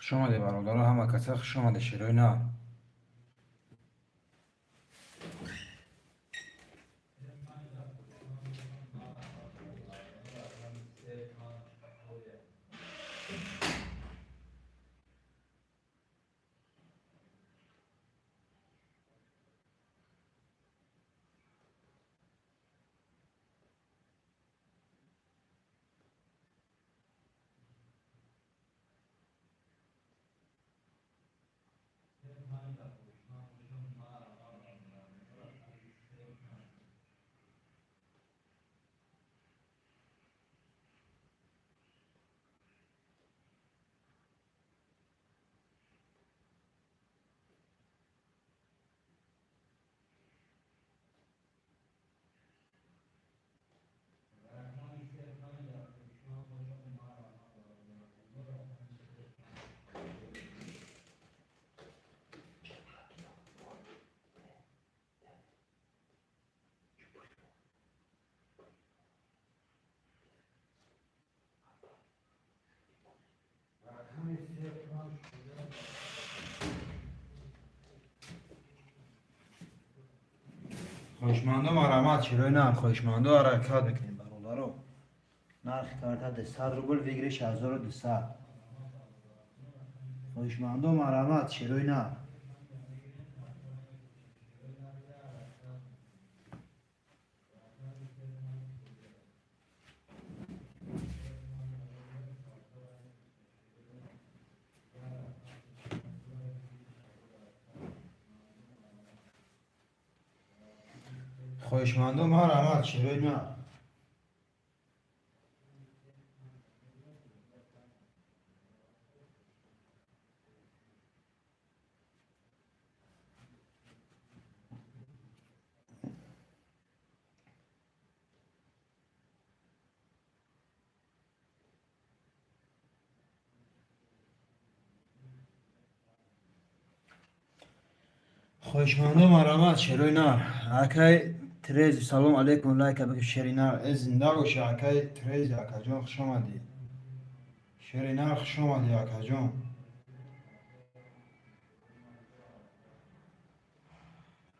خوش آمده برادران، همه کسا خوش آمده. شیرای نه خوشمانده مرامت. شیرای نه خوشمانده حرکت بکنیم برادران. نرخ کارت 200 روبل بگیره 6200. خوشمانده مرامت. شیرای نه خوشمانده مرامت. شیرای نه خوشمانده مرامت. شیرای نه اکی تریز سلام علیکم لایک بگو. شیرای نه از زنده باشه. اکی تریز اکا جان خوش آمدی. شیرای نه خوش آمدی اکا جان.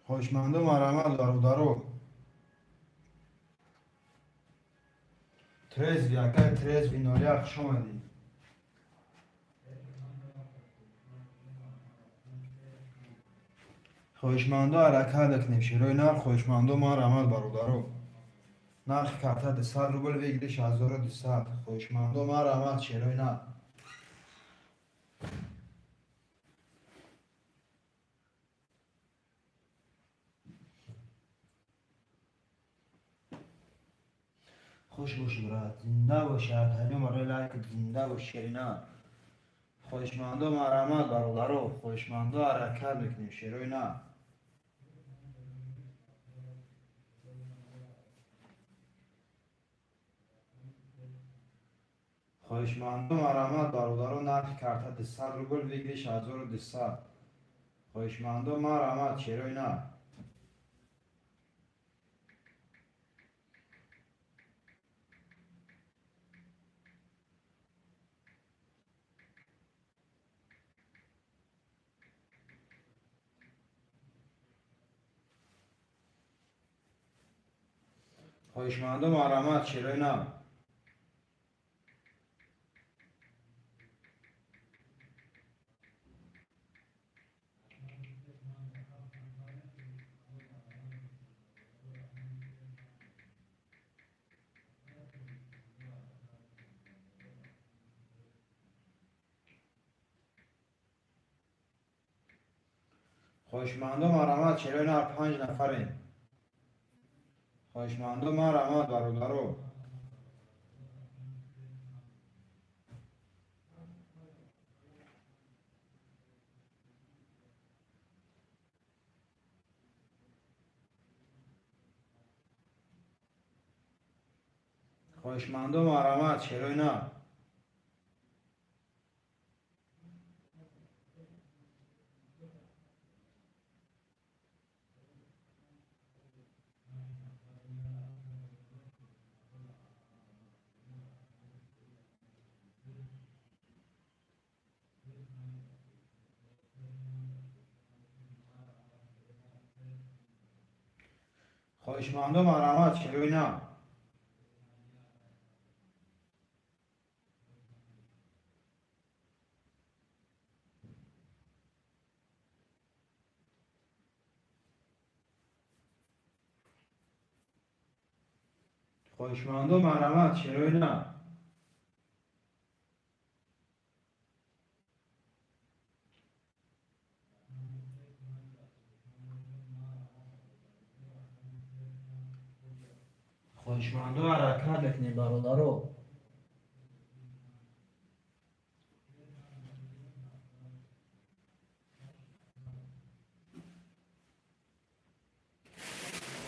خوشمانده مرامت برادران. تریز اکا تریز وینالیا خوش آمدی. خوشمانده حرکت کنیم. شیرای نر خوشمانده ما رحمت برادرو. نرخ کارت 200 روبل بگیره 6200. خوشمانده ما رحمت. شیرای نر خوش باش برات. زنده باش. هنوز برای لایک زنده باش. شیرای نر خوشمانده ما رحمت برادرو. خوشمانده حرکت بکنیم. شیرای نر خوشمانده ما رحمت برادرو. نرخ کارت 200 روبل بگیره 6200. خوشمانده ما رحمت. شیرای نر خوشمانده ما رحمت. شیرای نر خوشمانده ما رحمت. شیرای نر 5 نفریم. خوشمانده ما رحمت برادرو. خوشمانده ما رحمت. شیرای نر خوشماندم آرامت چلوی نه. خوشماندم آرامت چلوی نه. خوشماندم حرکت بکنیم برادرو.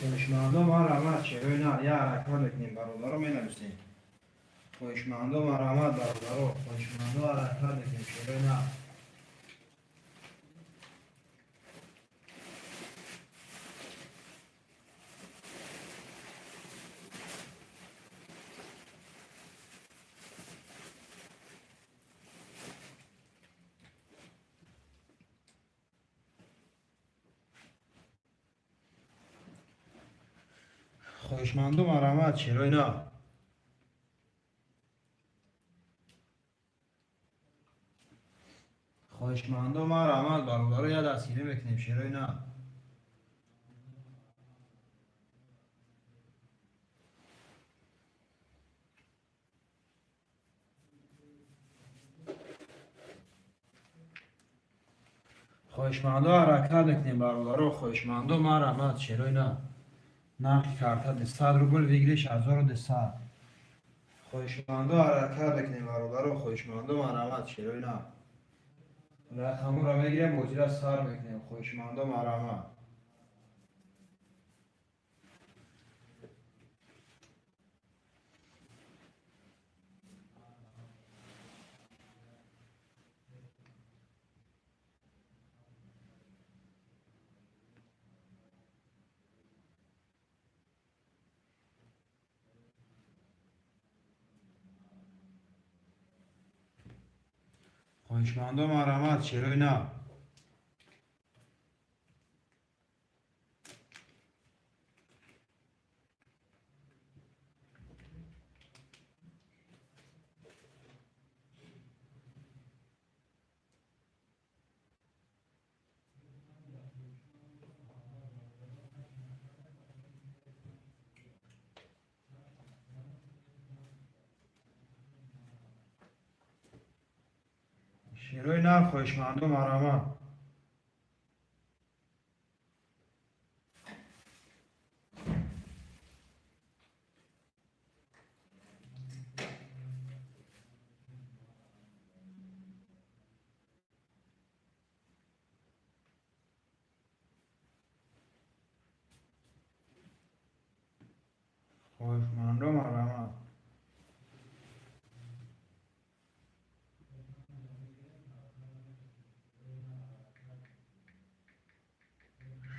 خوشماندم آرامت چلوی نه. یه حرکت بکنیم برادرو می نویسیم. خوشماندم آرامت برادرو. خوشماندم حرکت بکنیم چلوی نه. خوشماندم آرامت چلوی نه. خوشماندم آرامت برادرو. یه دستگیری بکنیم چلوی نه. خوشماندم حرکت بکنیم برادرو. خوشماندم آرامت چلوی نه. نقل کرده دستاد رو بول ویگلیش 1200. خوشماندم حرکت بکنیم برادرو. خوشماندم آرامت چلوی نه. رقم رو میگیریم موجود سر بکنیم. خوشماندم آرامت. خوشماندم آرامت چلوی نه. چلوی نه. خوشماندم آرامت. خوشماندم آرامت.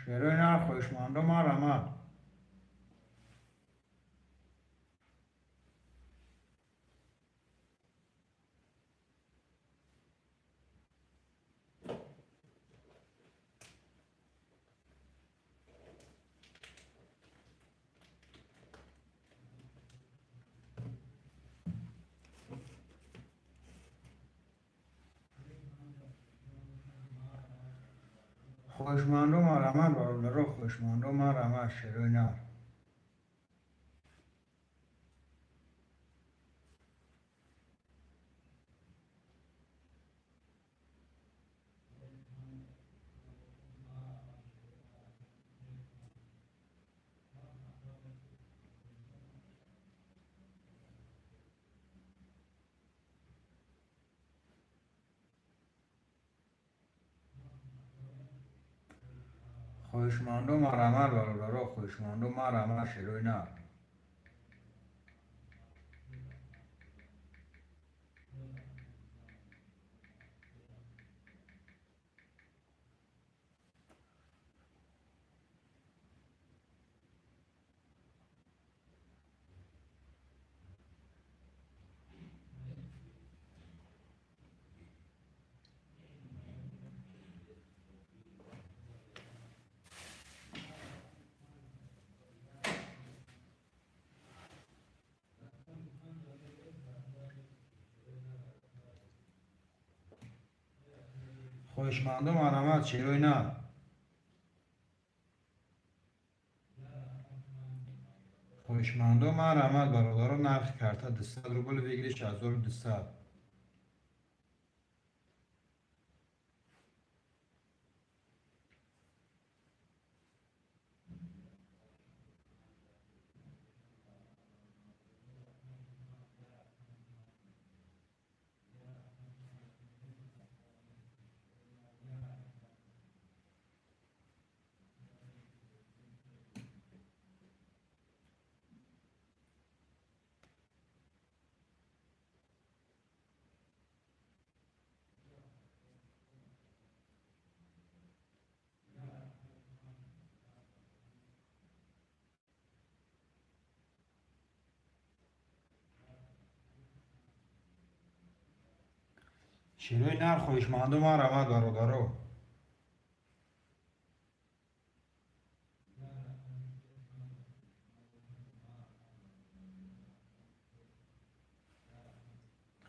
چلوی نه. خوشماندم آرامت. خوشماندم آرامت برادرو. خوشماندم آرامت چلوی نه. خوشماندم آرامت برادرو. خوشماندم آرامت چلوی نه. خواهشمندم مرحمت چرا نه. خواهشمندم مرحمت برادران نرخ کرده 200 روبل بگیریش 1200. شیروی نر خواهشمندم مرحمت برادران.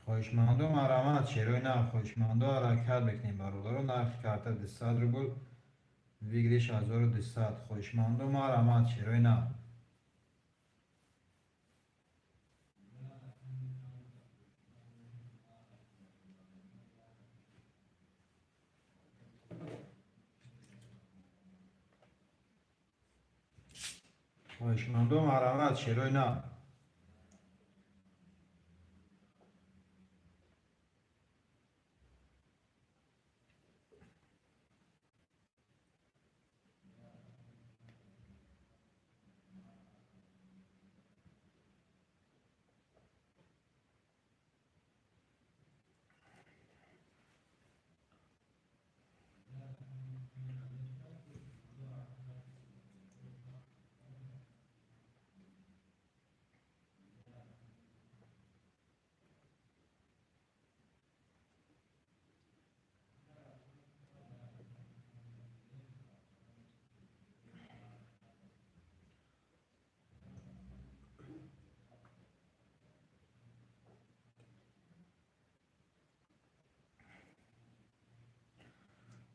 خواهشمندم مرحمت چرا نه. خواهشمندم حرکت بکنیم برادران نرخ کرده 200 روبل بگیریش 1200. خواهشمندم مرحمت چرا نه. خواهشمندم مرحمت چرا نه.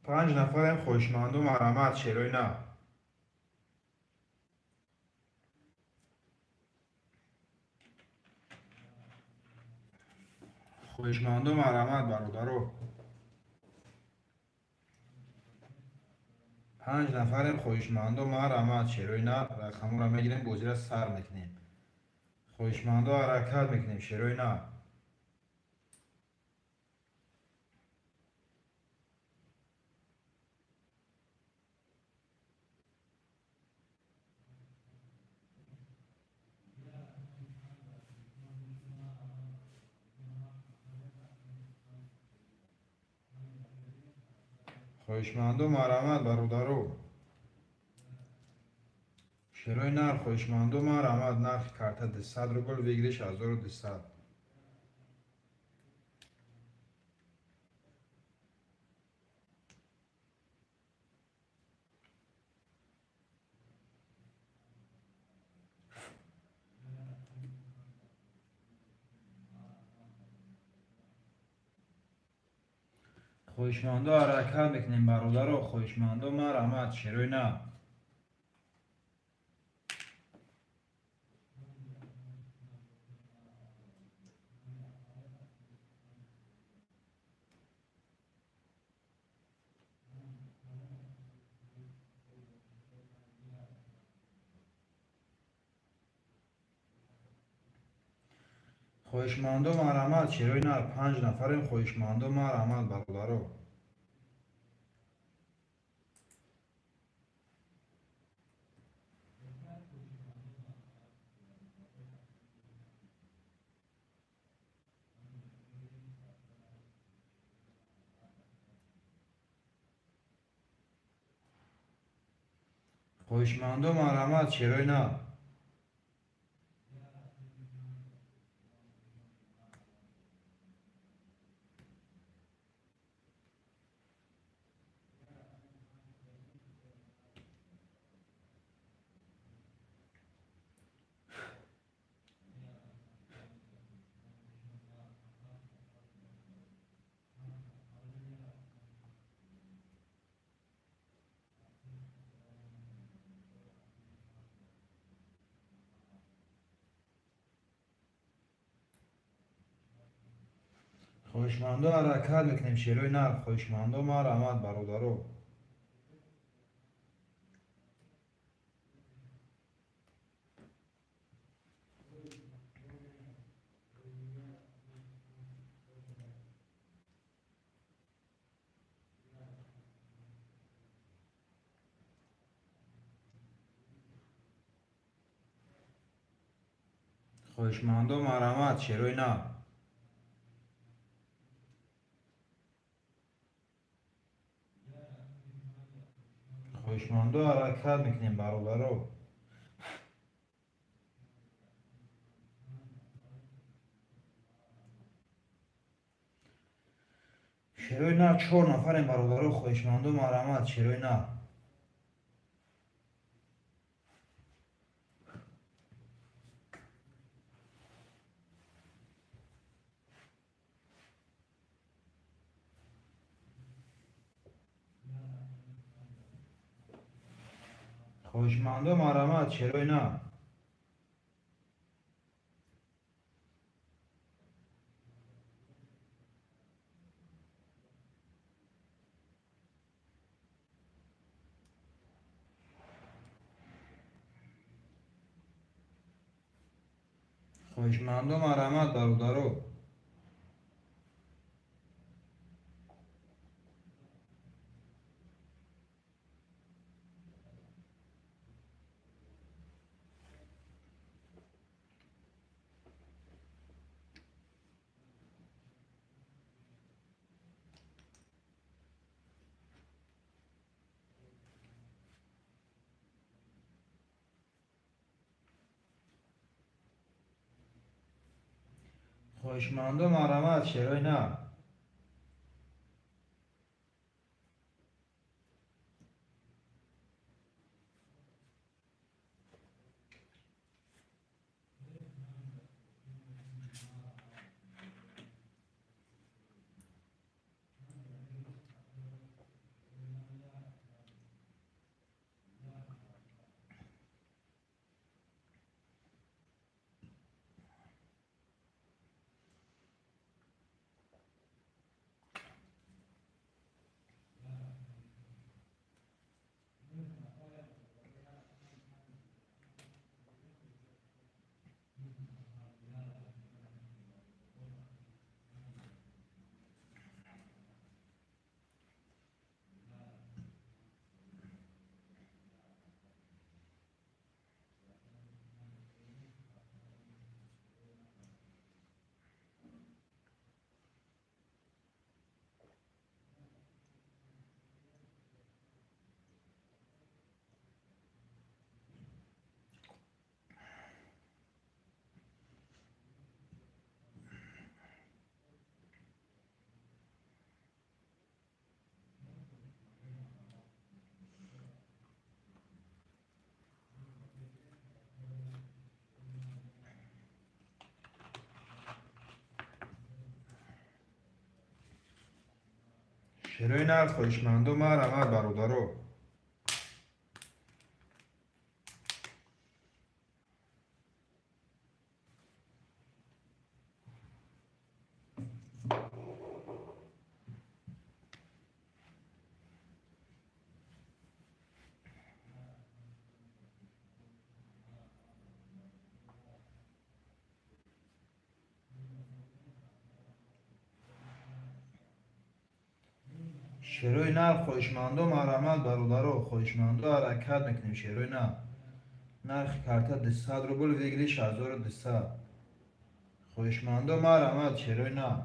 پنج نفرم خواهشمندم مرحمت چرا نه. خواهشمندم مرحمت برادران. 5 نفرم خواهشمندم مرحمت چرا نه. رقم را میگیریم گوجه را سر میکنیم. خواهشمندم حرکت میکنیم چرا نه. خواهشمندم مرحمت برادران. شیروی نر خواهشمندم مرحمت نرخ کرده 200 روبل بگیریش 1200. خواهشمندم حرکت میکنیم برادران. خواهشمندم مرحمت چرا نه. خواهشمندم مرحمت چرا نه. 5 نفرم خواهشمندم مرحمت برادران. خواهشمندم مرحمت چرا نه. خوشمندو حرکت میکنیم شیروی نر خوشمندو ما رحمت برادرو. خوشمندو مرحمت شیروی نر. خوشمندو حرکت میکنیم برادرو. شیروی نر 4 نفریم برادرو. خوشمندو مرحمت شیروی نر. خوشمندو مرحمت شیروی نر. خوشمندو مرحمت برادرو. خوشمندو مرحمت شیروی نر. شیروی نر خوشمندو مرحمت برادرو. شیروی نر خوشمندو مرحمت برادرو. خوشمندو حرکت میکنیم شیروی نر. نرخ کارتا 200 روبل ویگلی 1200. خوشمندو مرحمت شیروی نر.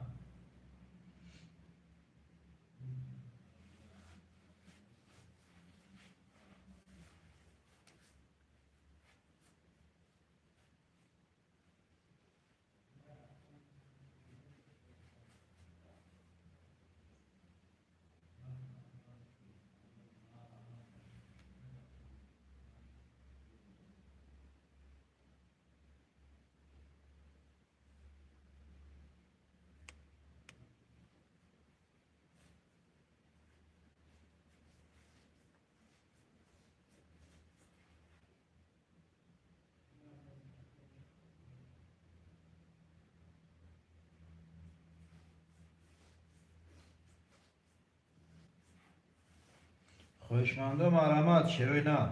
خواهشمندم مرحمت چرا نه.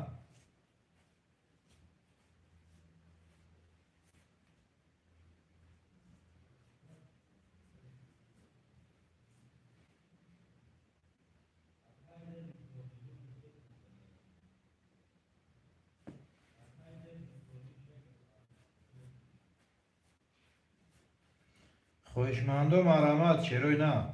خواهشمندم مرحمت چرا نه.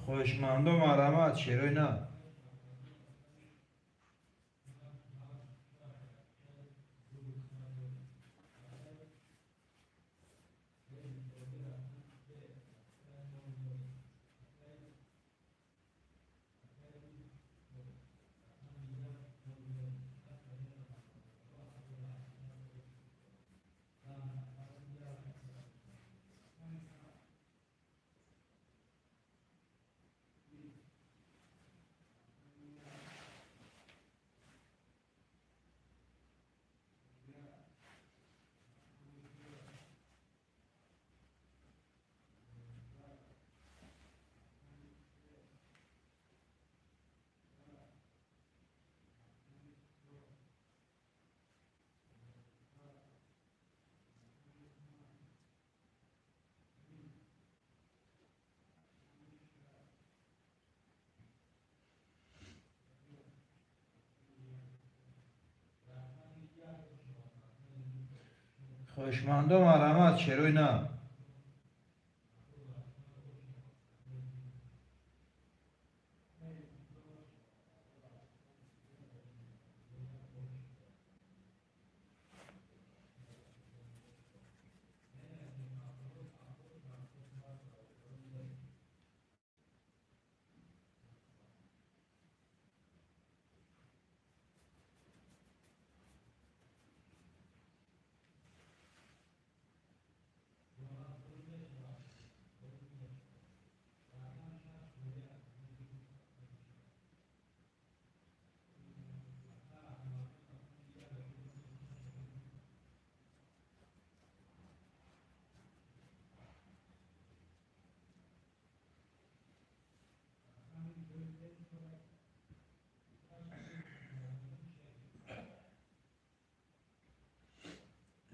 خواهشمندم مرحمت چرا نه. خواهشمندم مرحمت چرا نه.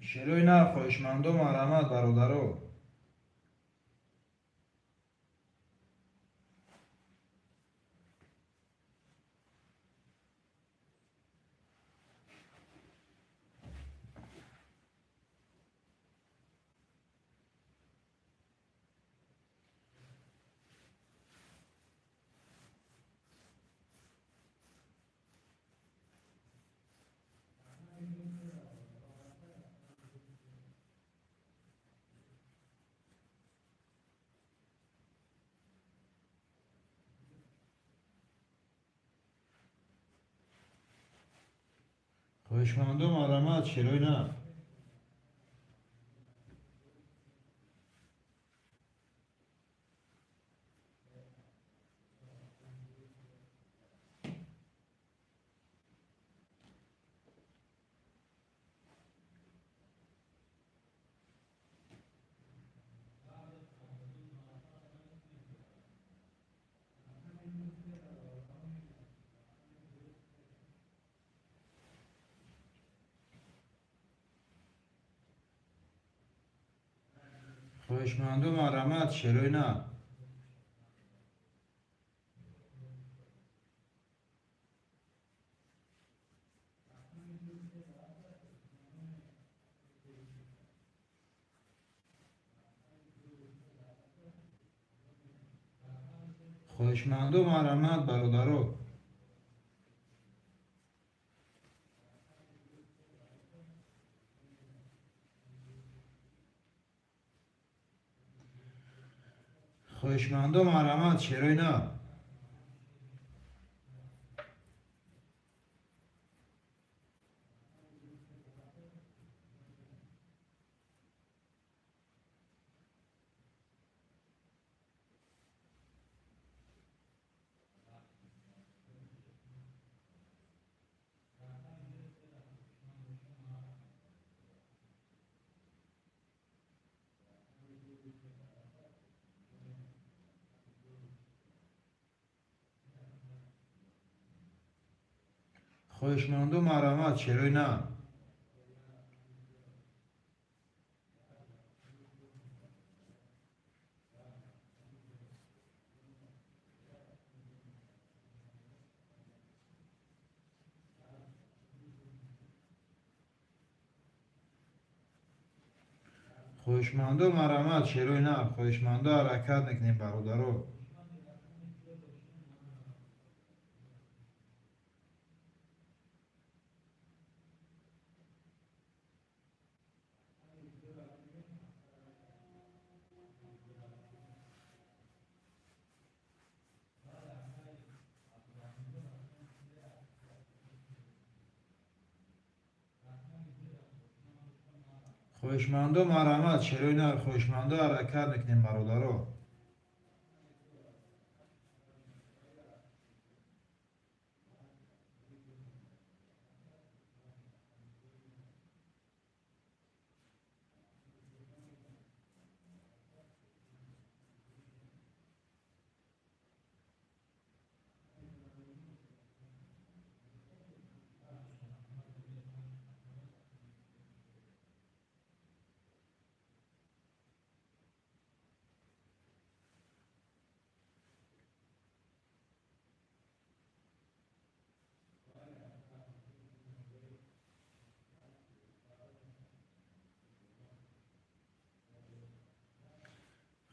چرا نه. خواهشمندم مرحمت برادرو. خواهشمندم مرحمت چرا نه. خواهشمندم مرحمت چرا نه. خواهشمندم مرحمت برادرو. خوشمندم مرحمت چرا نه. خوشمندم مرحمت چرا نه. خوشمندم مرحمت چرا نه. خوشمنده حرکت نکنیم برادرو. خوشمندم مرحمت چرا نه. خوشمنده حرکت نکنیم برادرو.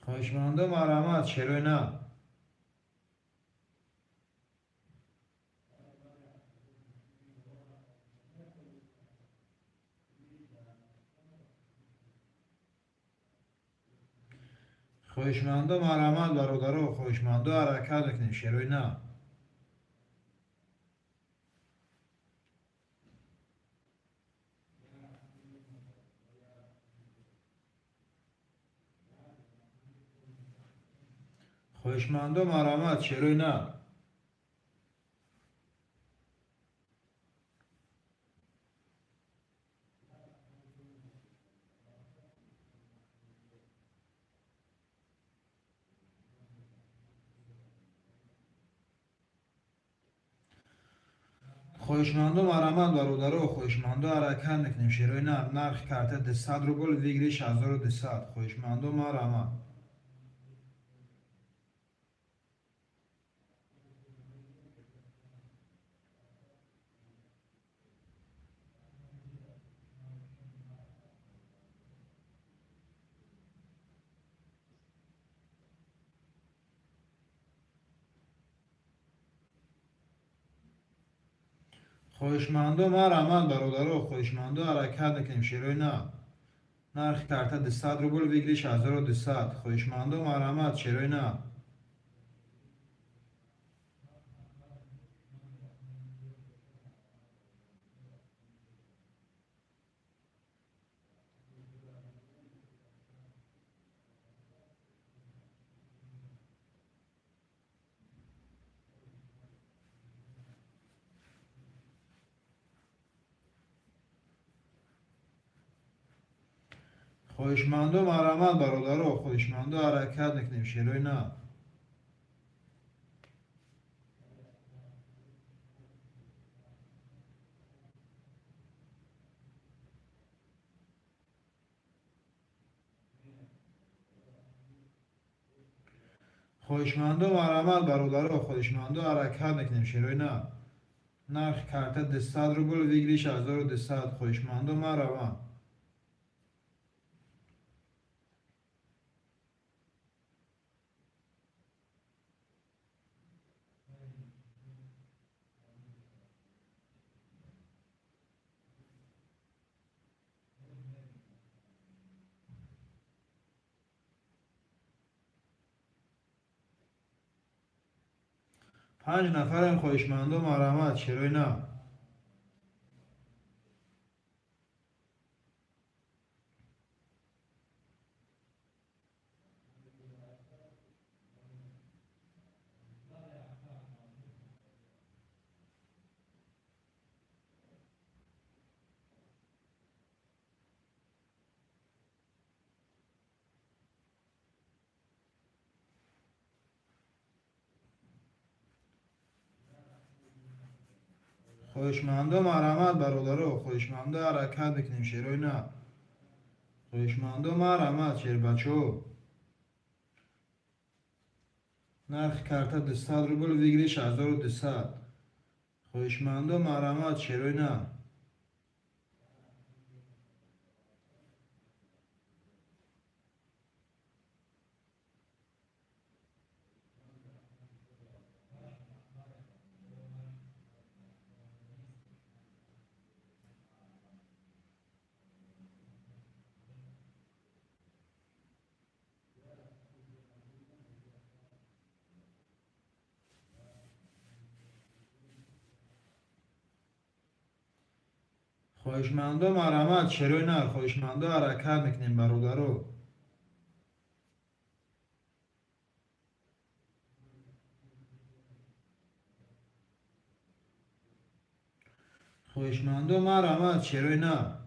خوشمندم مرحمت چرا نه. خوشمنده مرحمت برادرو. خوشمنده حرکت نکنیم چرا نه. خوشمنده مرحمت چرا نه. خوشمندم مرحمت برادرو. خوشمنده حرکت نکنیم چرا نه. نرخ کرده 200 روبل ویگریش 1200. خوشمندم مرحمت. خوشمندم مرحمت برادرو. خوشمنده حرکت نکنیم چرا نه. نرخ کرده 200 روبل ویگریش 1200. خوشمندم مرحمت چرا نه. خوشمندم مرحمت برادرو. خوشمنده حرکت نکنیم چرا نه. خوشمندم مرحمت برادرو. خوشمنده حرکت نکنیم چرا نه. نرخ کرده 200 روبل ویگریش 1200. خوشمندم مرحمت. 5 نفرم خویشمندو مرامت چرای نه. خویشمندو مرامت برادرو، خویشمندو حرکت بکنیم شیرای نه. خویشمندو مرامت شیر بچو. نرخ کارتا 200 روبل بگیریش 1200. خویشمندو مرامت شیرای نه. خویشمندو مرامت شیرای نه. خویشمندو حرکت میکنیم برادرو. خویشمندو مرامت شیرای نه.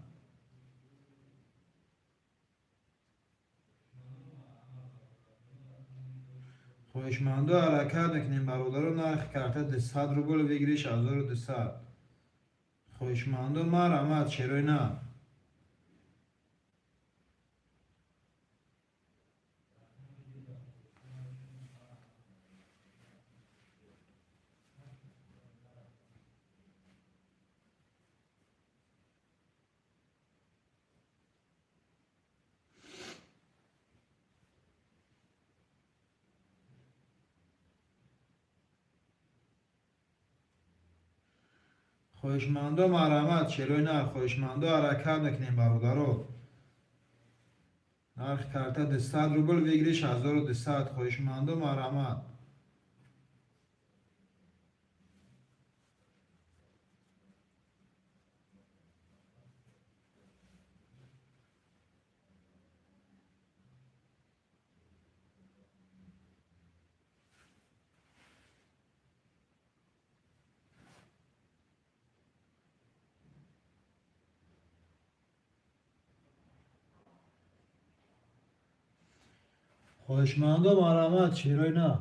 خویشمندو حرکت میکنیم برادرو. نرخ کارتا 200 روبل بگیریش 1200. خویشمندو مرامت شیرای نه. خویشمندو مرامت شیرای نه. خویشمندو حرکت میکنیم برادرو. نرخ کارتا 200 روبل بگیریش 1200. خویشمندو مرامت. خویشمندو مرامت شیرای نه.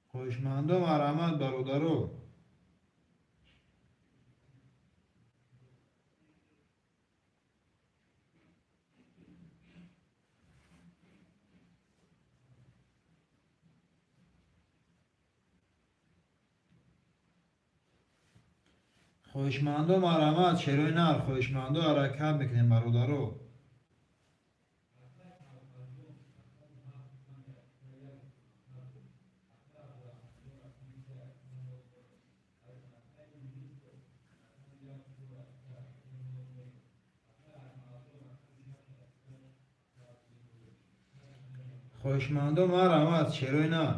خویشمندو مرامت برادرو. خویشمندو مرامت شیرای نه. خویشمندو حرکت میکنیم برادرو. خویشمندو مرامت شیرای نه.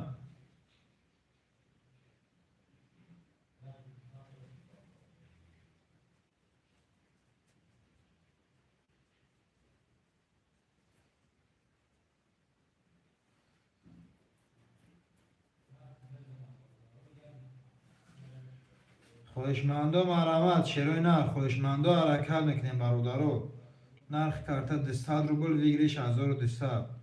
خویشمندو مرامت شیرای نه. خویشمندو حرکت میکنیم برادرو. نرخ کارتا 200 روبل بگیریش 1200.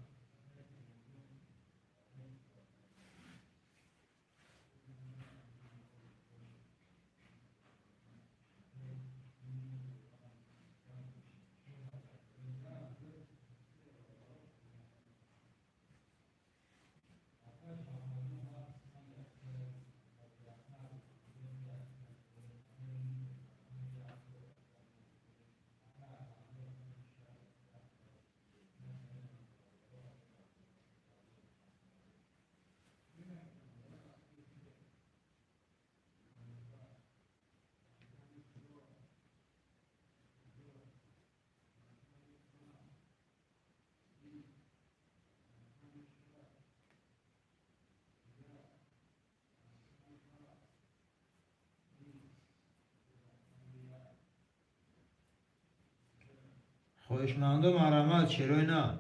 خواهشمند و مرحمت چرای نه.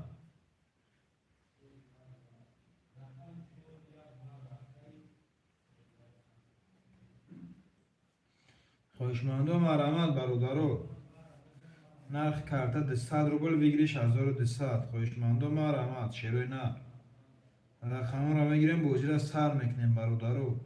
خواهشمند و مرحمت برادرو، نرخ карта 200 рубл بگیریش 1200. خواهشمند و مرحمت چرای نه. رقم را میگیریم بوجی را سر میکنیم برادرو.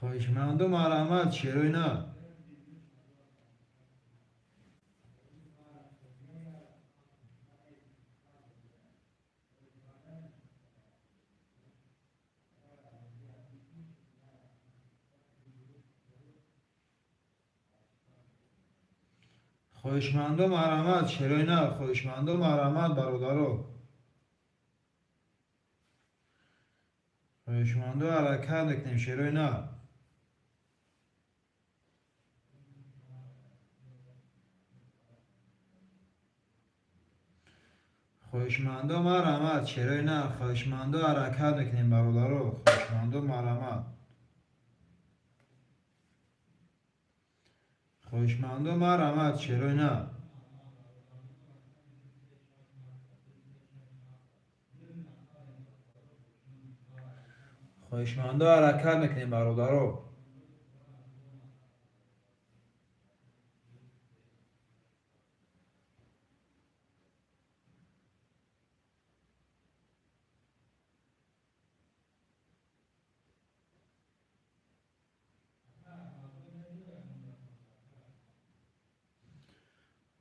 خواهشمند و مرحمت چرای نه. خواهشمند و مرحمت چرای نه. خواهشمند و مرحمت برادرو. خواهشمند و حرکت میکنیم چرای نه. خواهشمند و مرحمت چرای نه. خواهشمند و حرکت میکنیم برادرو. خواهشمند و مرحمت. خواهشمند و مرحمت چرای نه. خواهشمند و حرکت میکنیم برادرو.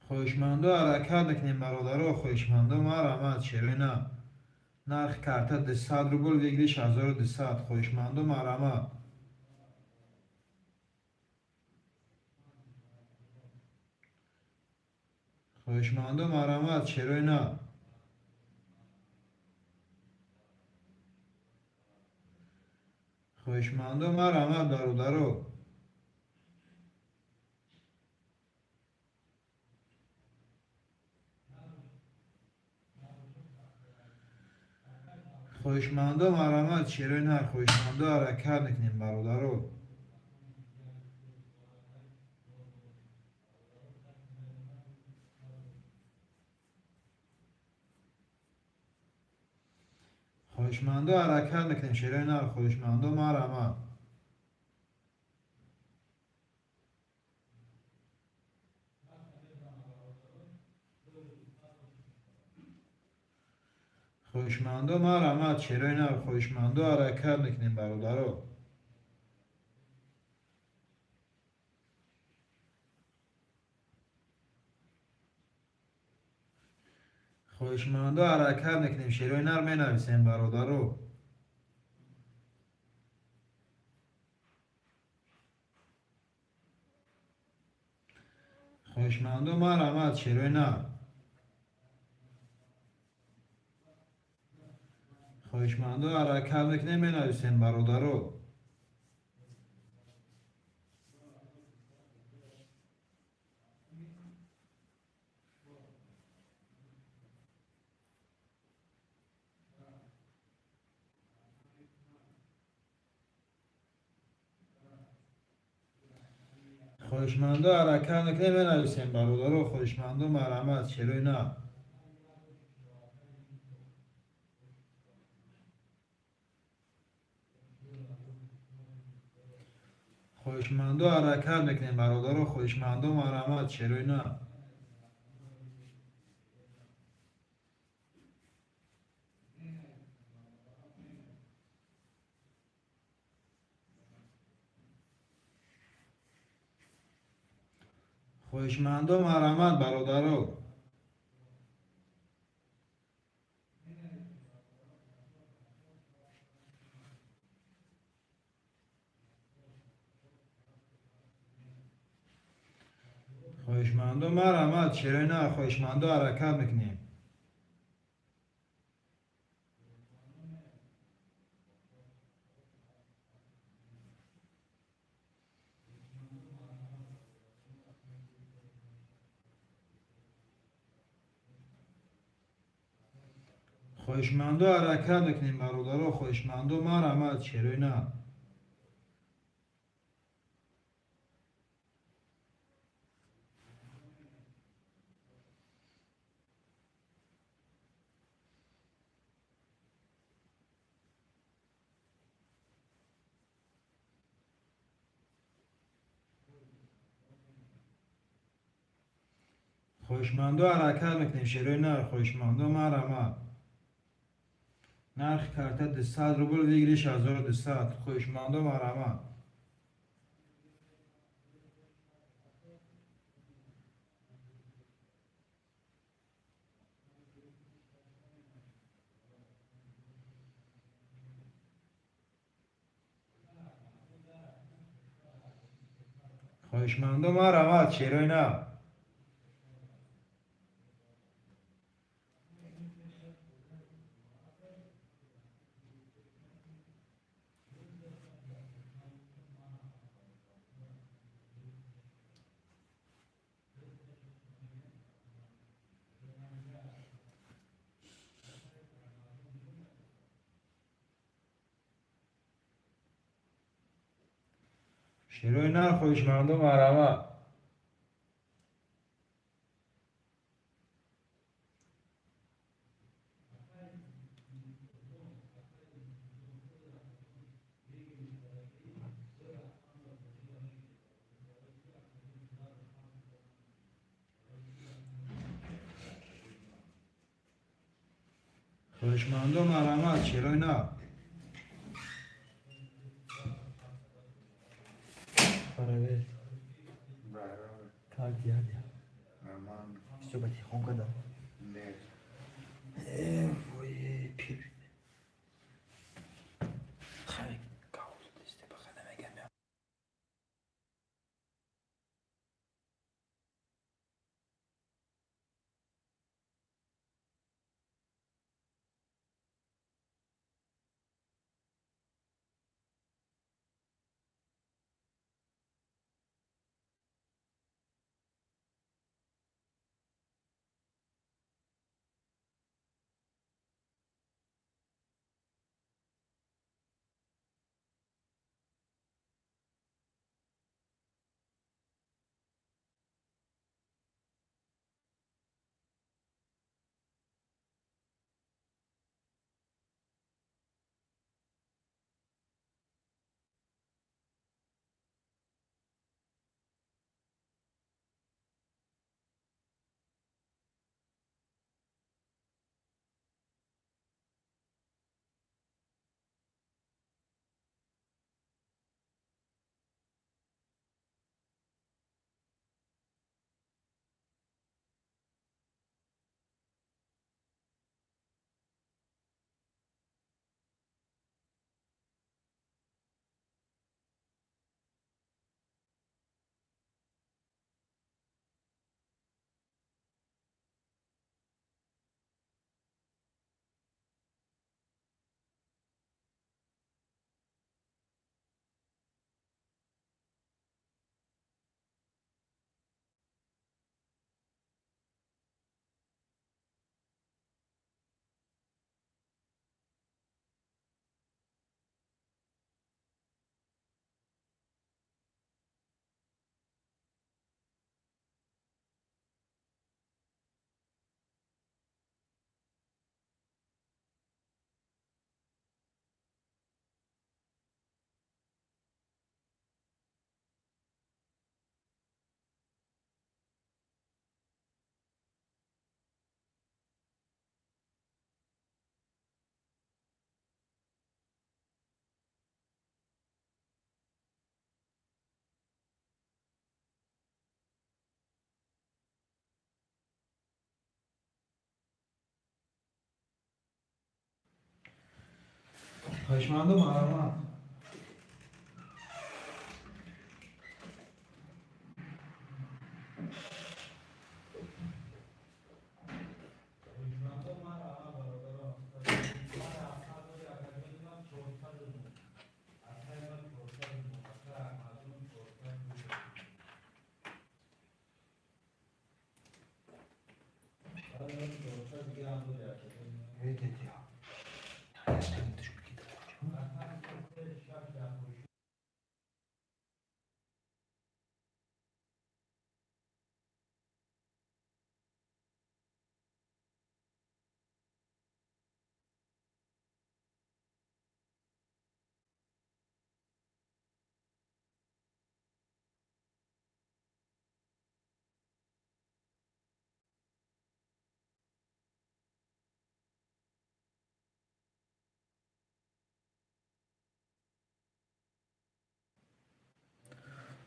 خواهشمند و حرکت میکنیم برادرو. خواهشمند و مرحمت چرای نه. نرخ карта 200 рубл بگیریش 1200. خواهشمند و مرحمت. خواهشمند و مرحمت چرای نه. خواهشمند و مرحمت برادرو. خواهشمند و مرحمت چرای نه. خواهشمند و حرکت میکنیم برادرو. خواهشمند و حرکت میکنیم چرای نه. خواهشمند و مرحمت. خواهشمند و مرحمت چرای نه. خواهشمند و حرکت میکنیم برادرو. خواهشمند و حرکت میکنیم چرای نه می نویسیم برادرو. خواهشمند و مرحمت چرای نه. خواهشمند و حرکت میکنیم می نویسیم برادرو. خواهشمند و حرکت میکنیم می نویسیم برادرو. خواهشمند و مرحمت چرای نه. خواهشمند و حرکت میکنیم برادرو. خواهشمند و مرحمت چرای نه. خواهشمند و مرحمت برادرو. خواهشمند و مرحمت چرای نه. خواهشمند و حرکت میکنیم. خوشمندو حرکت میکنیم برادرها. خوشمندو ما رحمت چرا نه. خوشمندو حرکت میکنیم شروع نه. خوشمندو ما رحمت نرخ کارت 200 روبل بگیریش 1200. خوشمندو ما رحمت. خوشمندو ما رحمت شروع نه. شروع نه. خوشمندو ما رحمت. خوشمندو ما رحمت شروع نه. آره کار دیگه صحبتی خون کدام وای پیر خیلی کاوز دسته بخنه میگم. خوشمندو ما رحمت.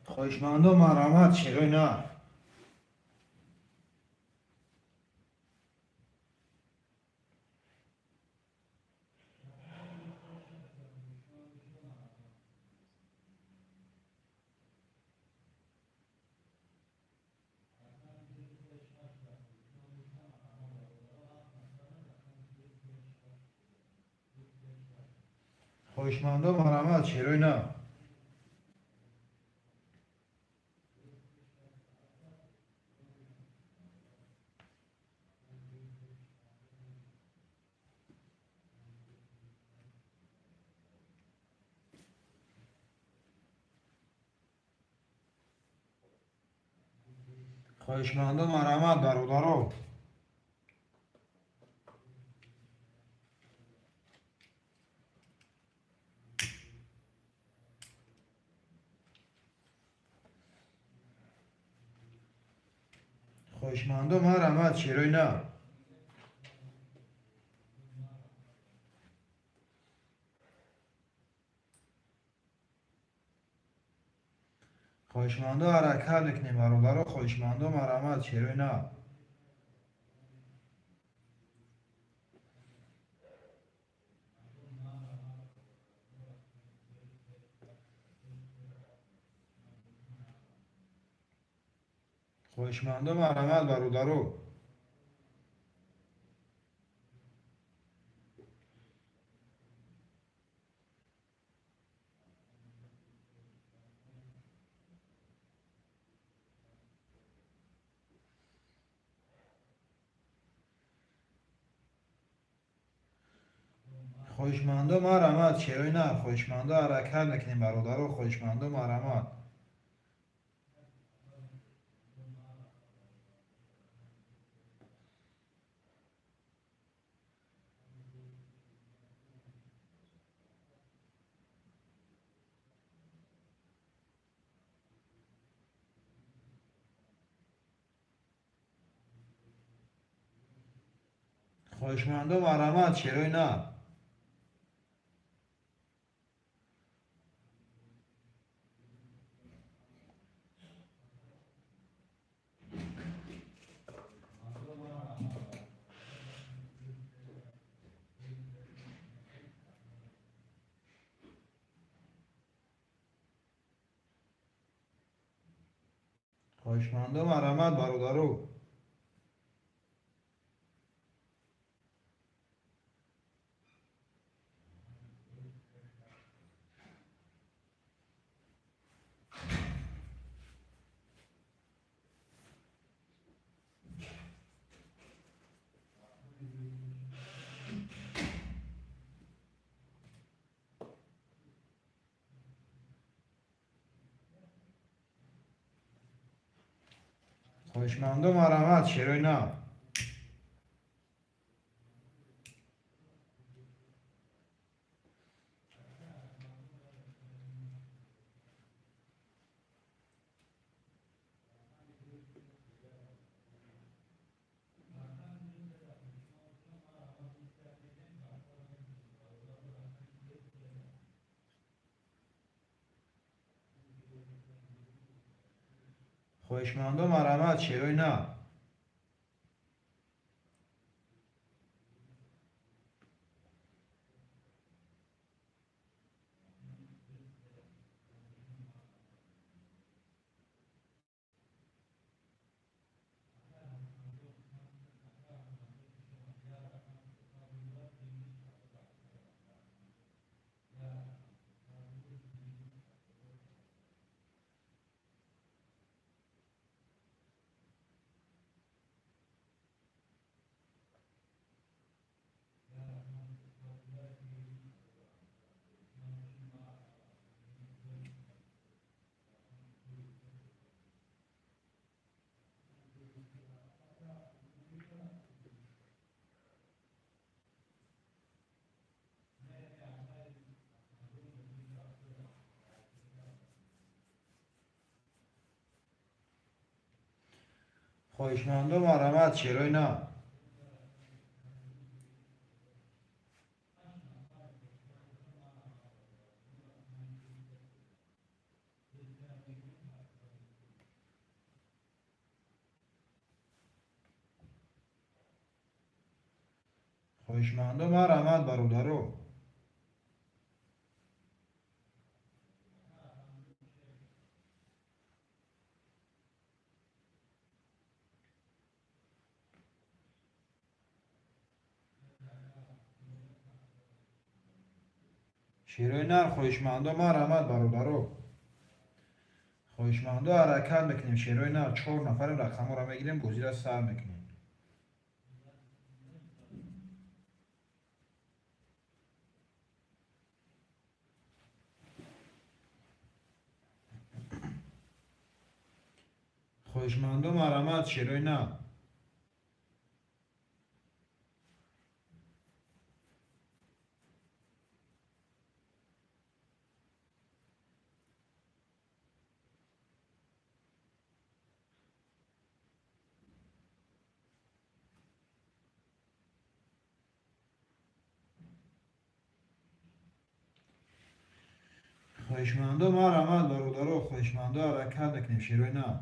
خواهشمندم مرحمت چرا نه. خواهشمندم مرحمت چرا نه. خواهشمندم مرحمت برادرو. خواهشمندم مرحمت چرا نه. خواهشمندم حرکت نکنیم برادرو. خواهشمندم مرحمت چرا نه. خواهشمندم مرحمت برادرو. خواهشمندم مرحمت چرا نه. خواهشمندم حرکت نکنیم برادرو. خواهشمندم مرحمت. خواهشمندم مرحمت چرا نه. خواهشمندم مرحمت برادرو. خواهشمندم مرحمت چرا نه. خواهشمندم مرحمت چرا نه. خواهشمندم مرحمت چرا نه. خویشمندم احمد برادرو. شیروی نر خویشمندم احمد برادرو. خویشمندو حرکت میکنیم شیروی نر 4 نفر رقم را میگیریم گزی را سر میکنیم. خویشمندم احمد شیروی نر. خویشمندم احمد برادرو. خویشمندو حرکت میکنیم شیروی نر.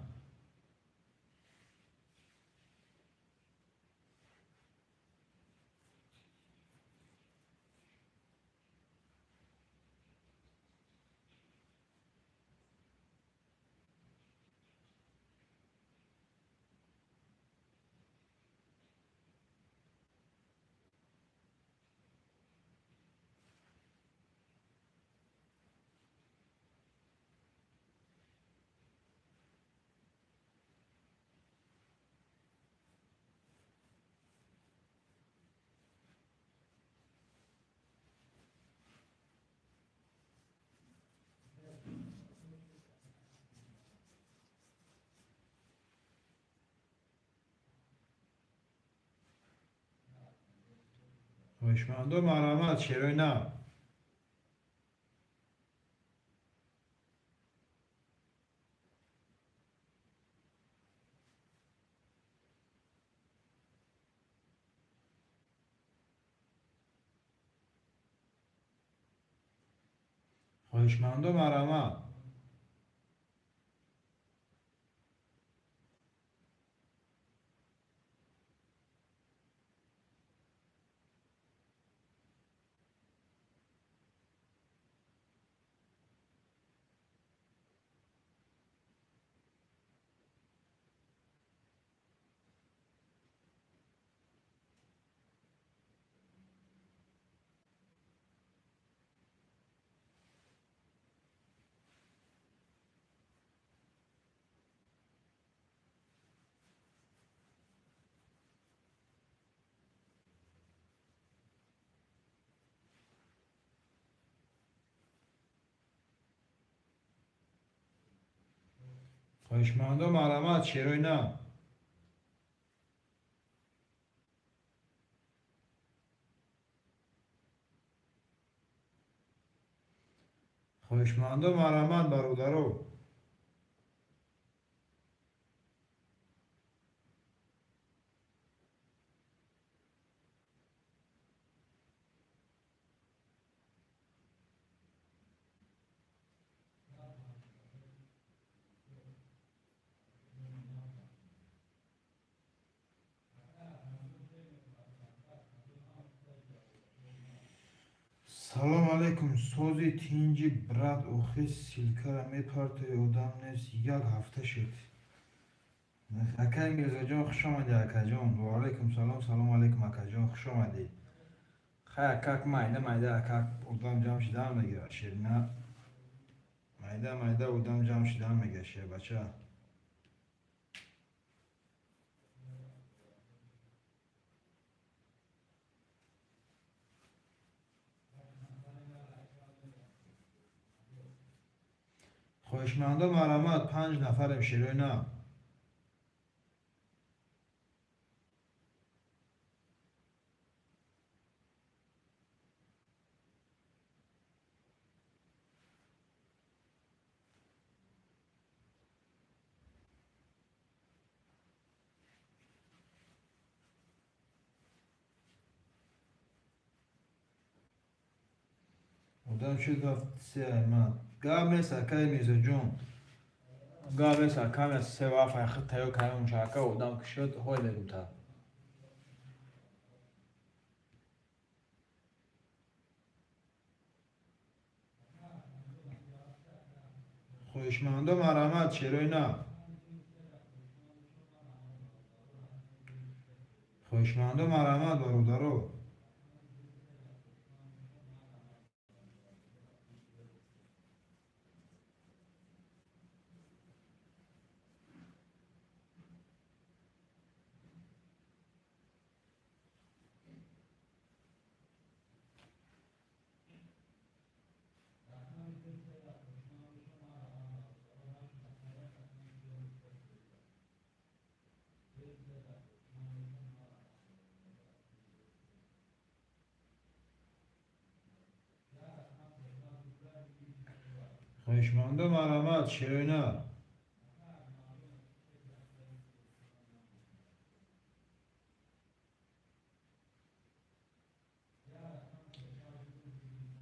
خویشمندم احمد شیروی نر. خویشمندم احمد. خویشمندم احمد شیروی نر. خویشمندم احمد برادرو. سلام علیکم سوزی تینجی براد اوخی سیلکه را میپرته ادام نیست 1 هفته شد. اکا انگلیزا جان خوش آمدی اکا جان. و علیکم سلام. سلام علیکم اکا جان خوش آمدی. خیلی اکاک مایده اکاک ادام جمع شدن میگه شیر نه. مایده ادام جمع شدن میگه شیر بچه. خویشمندم احمد 5 نفرم شیروی نه. ادام شد گفت 3 گام نیست اکای میزه جون. گام نیست اکام از 3 وقت خود تایو کنم شاکا ادام که شد های لگم تا. خوشماندو مرامت چرای نه خوشماندو مرامت برادرو خوشماندو مرامت چرای نه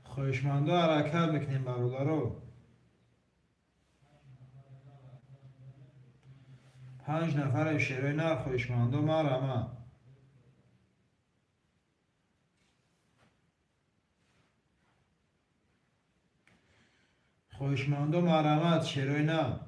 خوشماندو حرکت میکنیم برادرو 5 نفر شیرای نه خوشماندو مرامت خوشماندو مرامت شیرای نه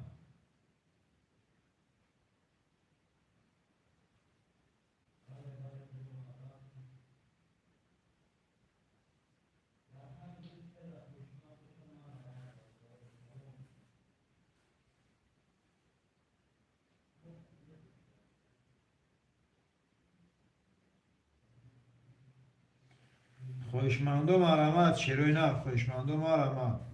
خوشماندو مرامت شیرای نه خوشماندو مرامت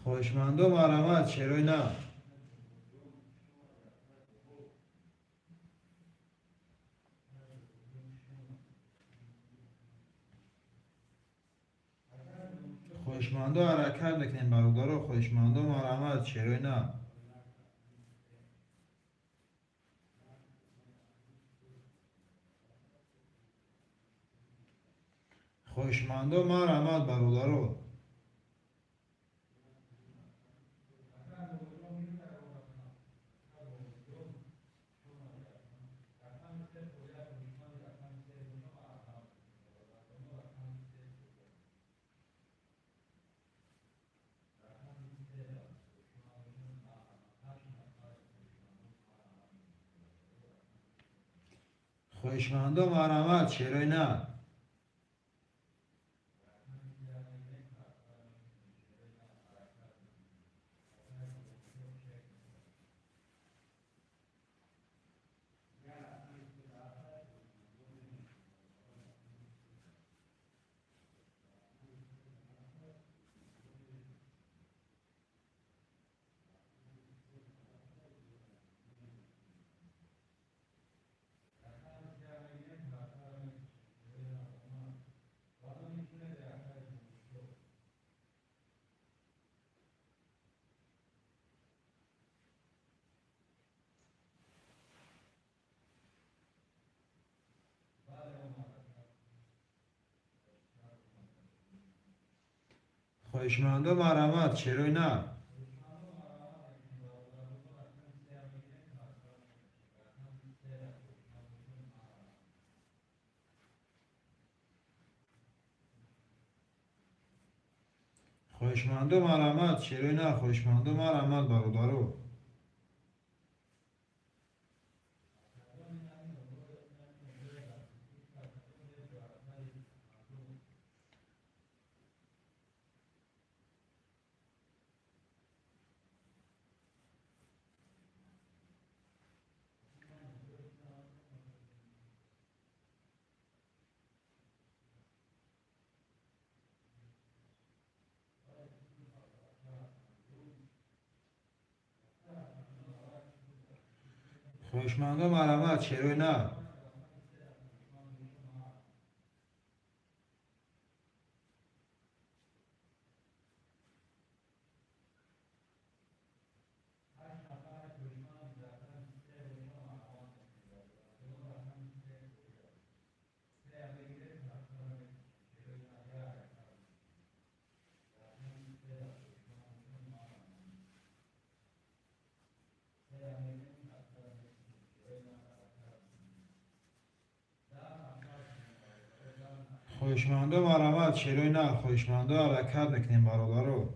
خوشماندو مرامت چرای نه خوشماندو حرکت میکنیم برادرو خوشماندو مرامت چرای نه خوشماندو مرامت برادرو خوشماندو مرامت چرای نه خوشماندو مرامت چرای نه خوشماندو مرامت چرای نه خوشماندو مرامت برادرو خوشماندو مرامت چرای نه خویشمندو مرامت شیروی نه خویشمندو حرکت میکنیم برادرو.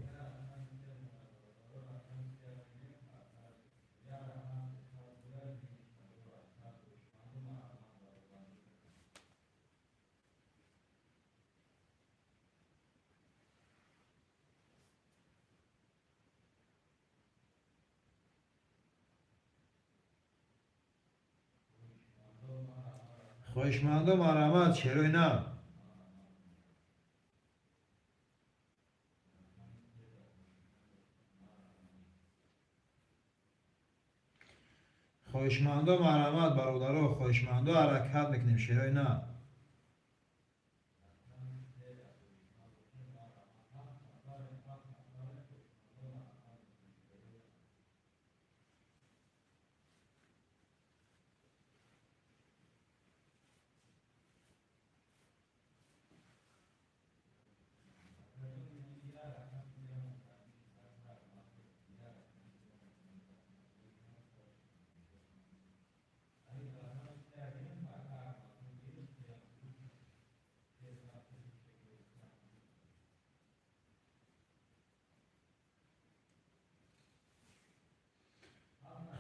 خویشمندو مرامت شیروی نه خویشمندو مرامت برادرو خویشمندو حرکت میکنیم شیروی نه.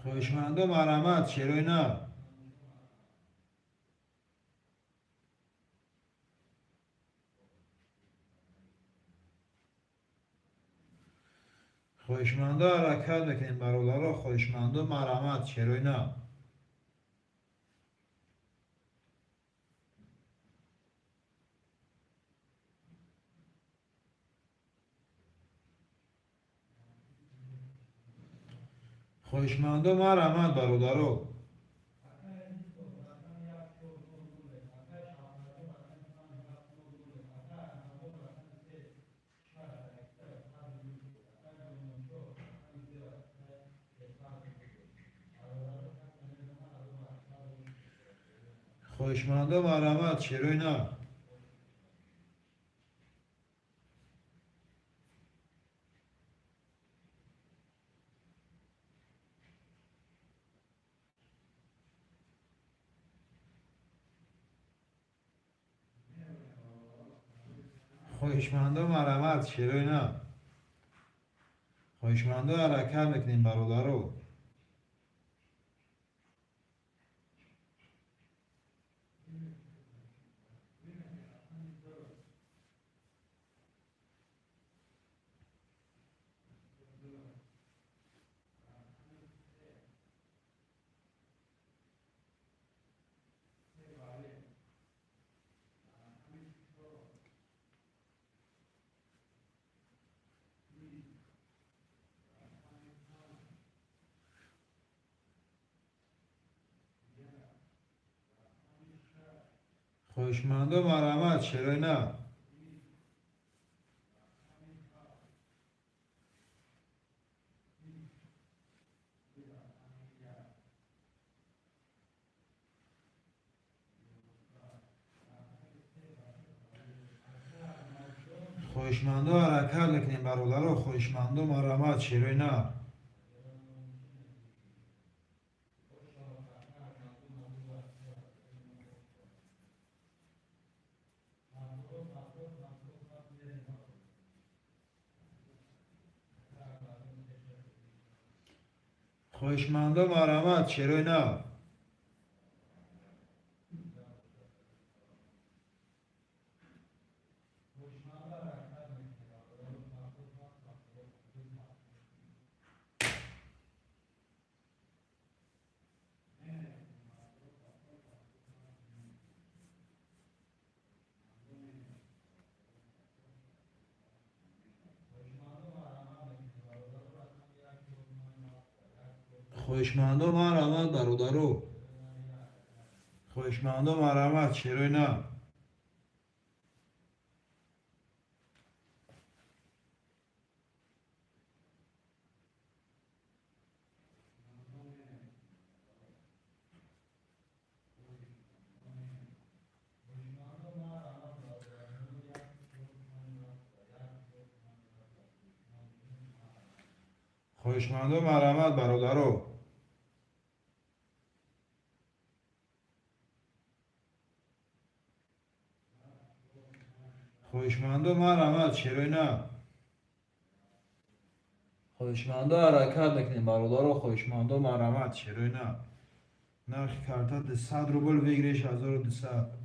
خویشمندو مرامت شیروی نه خویشمندو حرکت میکنیم برادرو خویشمندو مرامت شیروی نه. خویشمندو مرامت برادرو خویشمندو مرامت شیروی نه خویشمندو مرامت شیروی نه خویشمندو حرکت میکنیم برادرو. خویشمندو مرامت شیروی نه خویشمندو حرکت میکنیم برادرو خویشمندو مرامت شیروی نه خویشمندو مرامت شیروی نه خویشمندو مرامت برادرو خویشمندو مرامت شیروی نه خویشمندو مرامت برادرو خوشمندو مرحمت چرا نه؟ خوشمندو حرکت میکنیم برادر. خوشمندو مرحمت چرا نه؟ نرخ کارت 100 روبل بگیریش 1200.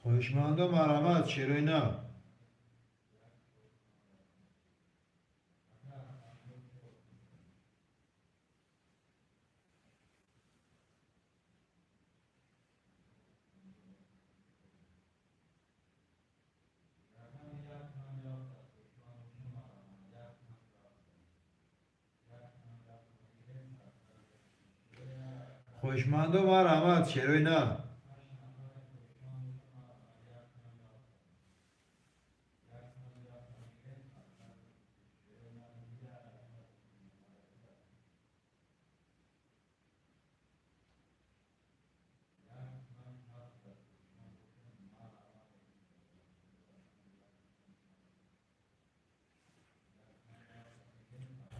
خوشمندو مرحمت چرا نه؟ خوشمندو مرحمت چرا نه؟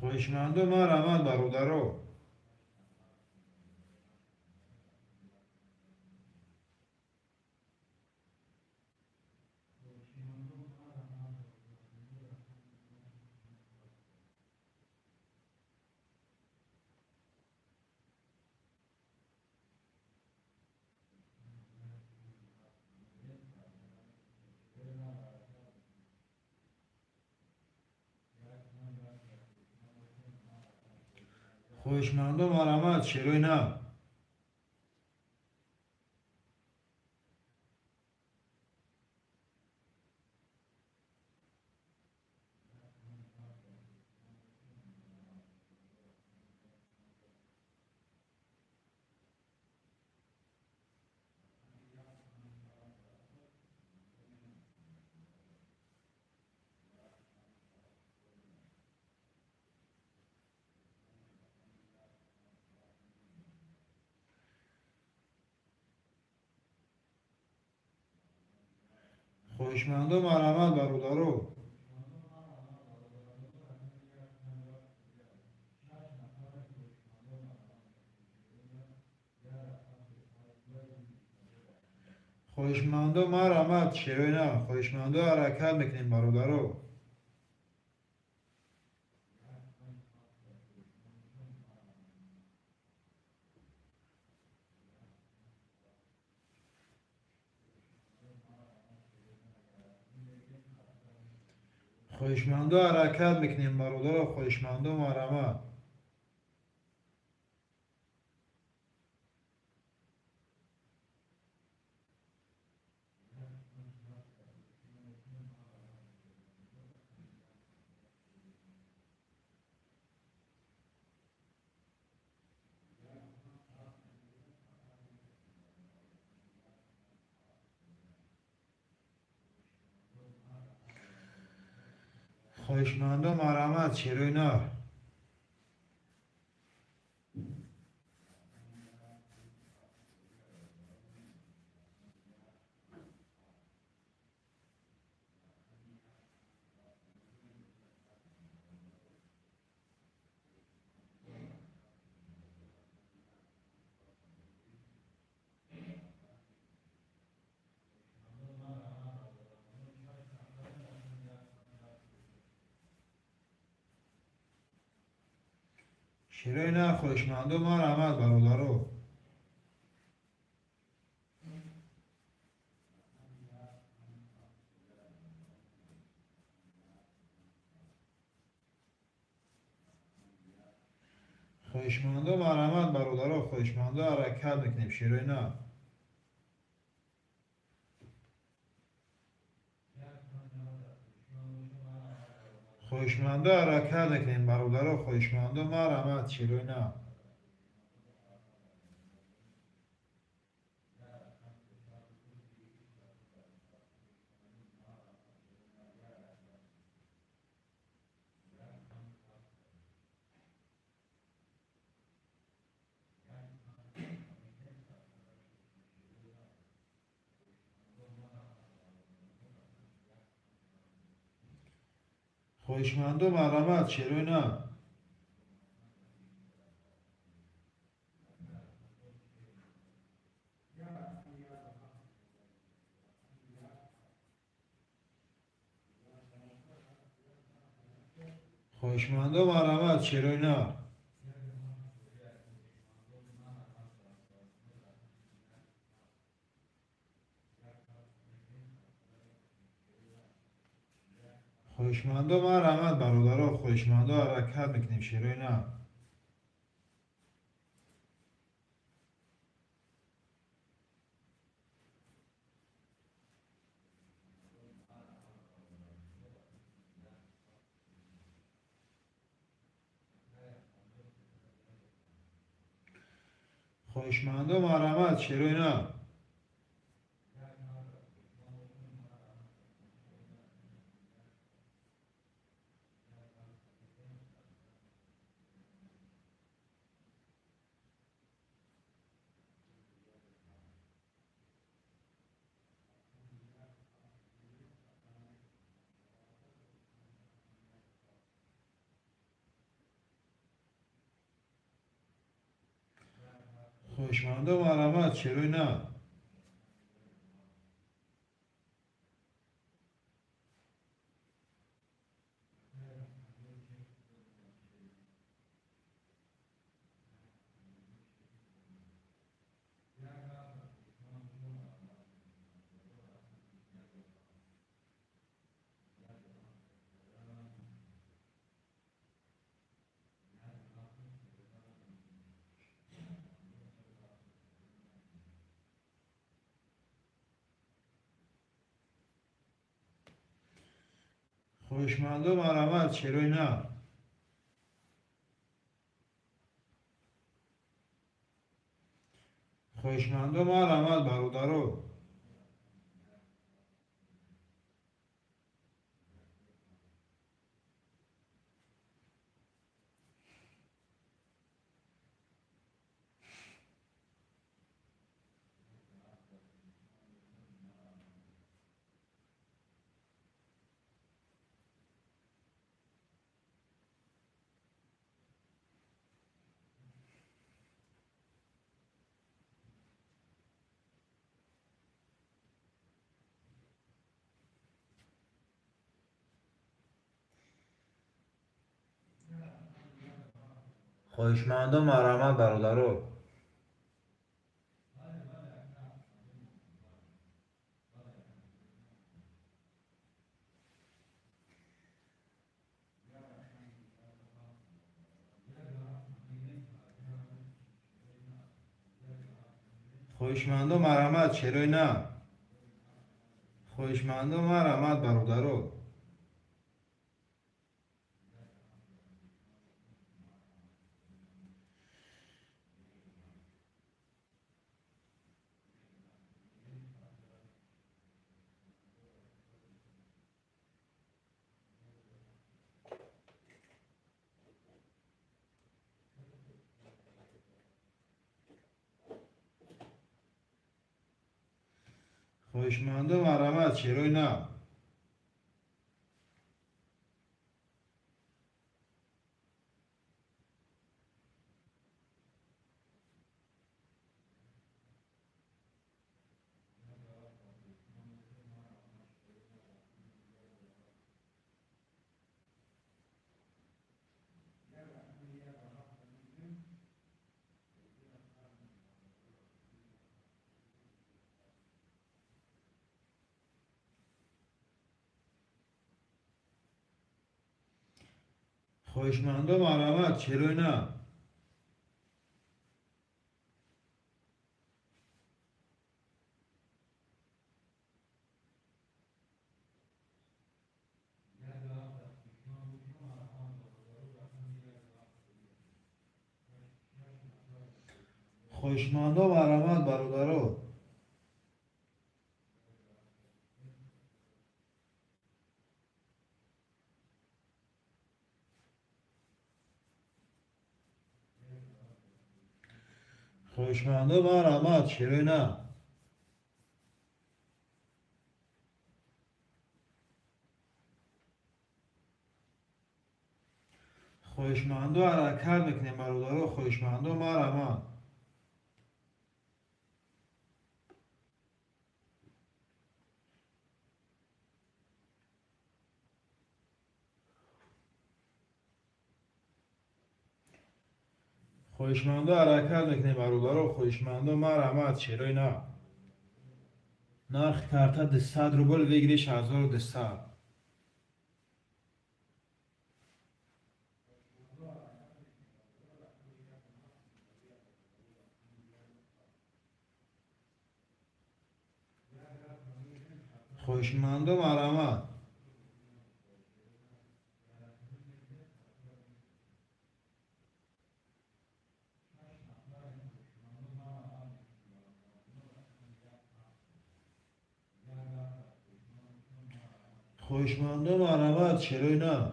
خوشمندو مرحمت برادرو. خوشمندو مرحمت چرا نه؟ خوشمندو مرحمت برادرو. خوشمندو مرحمت چرا نه؟ خوشمندو حرکت میکنیم برادرو. خوشمندو حرکت میکنیم برادرو. خوشمندو مرحمت. خوشمندو مرحمت چرا نه؟ چرا نه؟ خوشمندو مرحمت برادرو. خویشماندا مرحمت برادرها، خویشماندا حرکت میکنیم شیروینا. خویشماندا حرکت میکنیم برادرها، خویشماندا مرحمت شیروینا. خویشماندا مرحمت شیروینا. خویشماندا مرحمت شیروینا. خویشماندا مرحمت برادرها، خویشماندا حرکت میکنیم شیروینا. خویشماندا مرحمت شیروینا. خویشماندا مرحمت شیروینا. خویشماندا مرحمت شیروینا. خویشماندا مرحمت برادرها. خویشماندا مرحمت برادرها. خویشماندا مرحمت شیروینا. خویشماندا مرحمت برادرها. خویشماندا مرحمت شیروینا. خویشماندا مرحمت شیروینا. خوشماندا و آرامت برادرو. خوشماندا و آرامت چرا نه؟ خوشماندا حرکت میکنیم برادرو. خوشماندا و آرامت. خوشماندا حرکت میکنیم برادرو. خوشماندا و آرامت چرا نه؟ نرخ کارتا 200 روبل بگیریش 1200. خوشماندا و آرامت. خوشماندا و آرامت چرا نه؟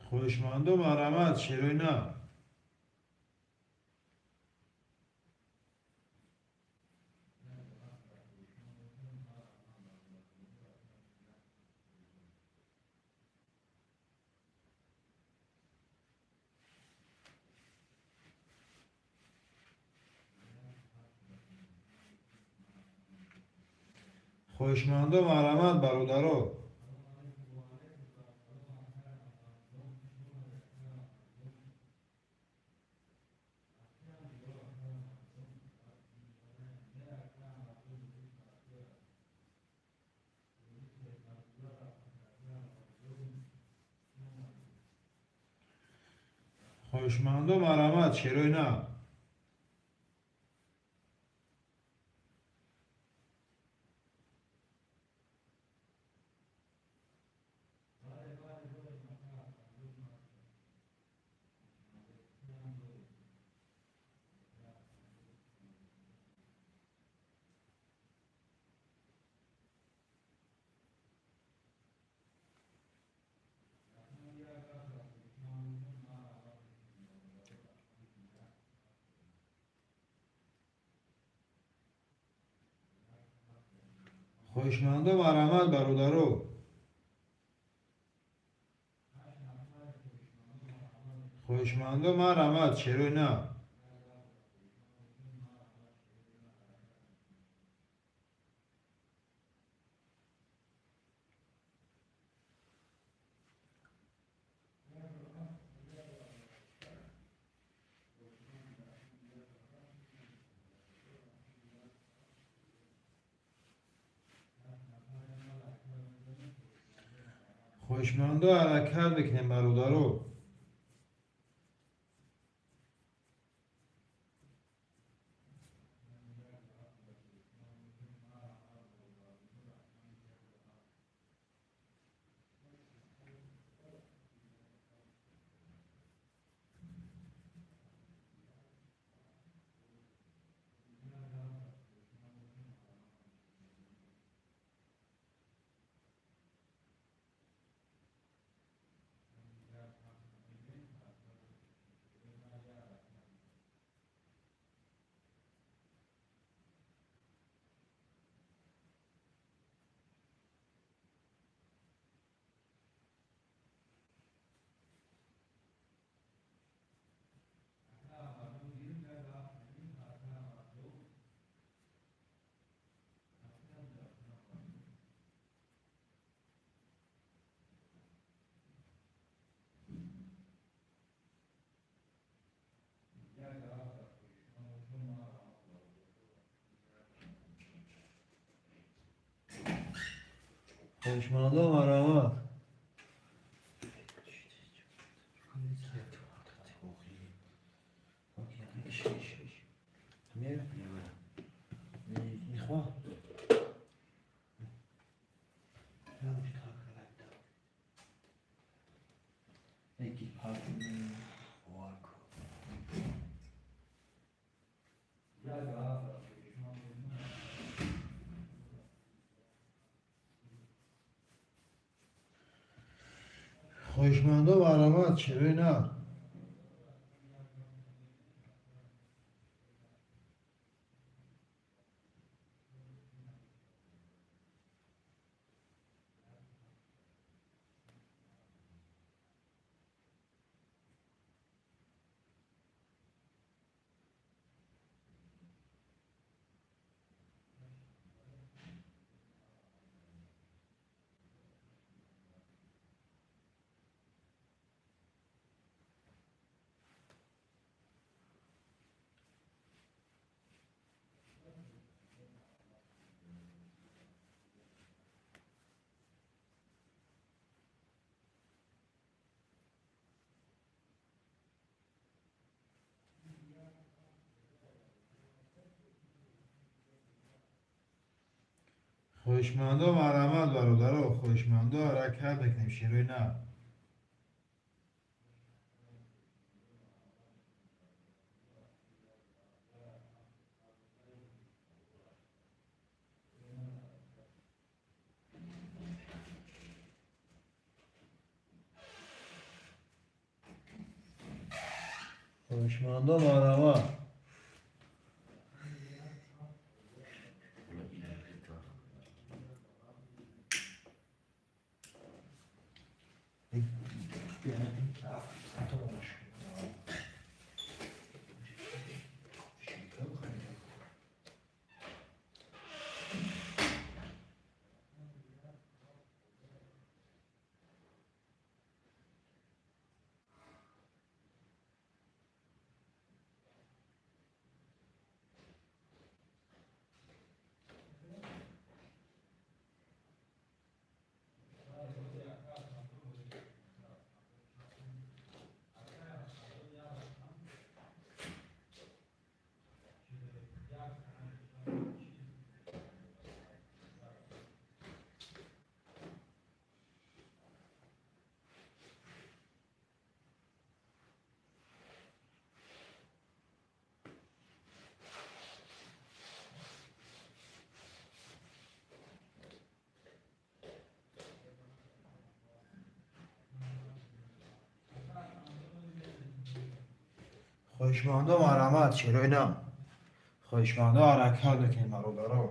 خوشماندا و آرامت چرا نه؟ خوشماندا و آرامت برادرو. خوشماندا و آرامت چرا نه؟ خوشماندا و آرامت برادرو. خوشماندا و آرامت چرا نه؟ خوشماندا حرکت میکنیم برادرو. خوشماندا و آرامت. خوشمانده و علامت چرا نه؟ خوشمانده و علامت برادر خوشمانده حرکت بکنیم شروع نه. خوشمانده و علامت خوشمانده و علامت چرا نه؟ خوشمانده حرکت بکنیم برادر.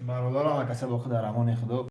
برادرم کسی با خود در امان خدا